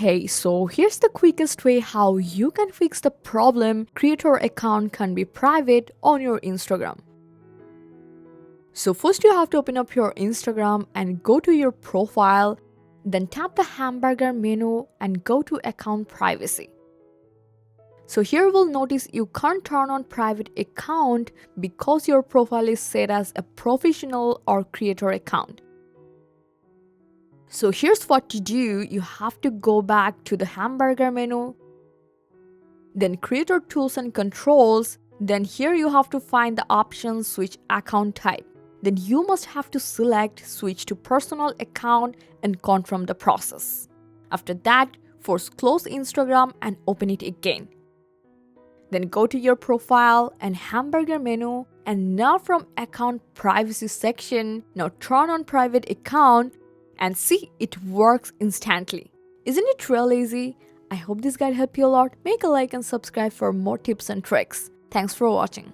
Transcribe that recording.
Hey, so here's the quickest way how you can fix the problem creator account can be private on your Instagram. So first you have to open up your Instagram and go to your profile, then tap the hamburger menu and go to account privacy. So here we'll notice you can't turn on private account because your profile is set as a professional or creator account. So here's what to do. You have to go back to the hamburger menu, then creator tools and controls. Then here you have to find the option switch account type. Then you must have to select switch to personal account and confirm the process. After that, force close Instagram and open it again. Then go to your profile and hamburger menu, and now from account privacy section, now turn on private account and see it works instantly. Isn't it real easy? I hope this guide helped you a lot. Make a like and subscribe for more tips and tricks. Thanks for watching.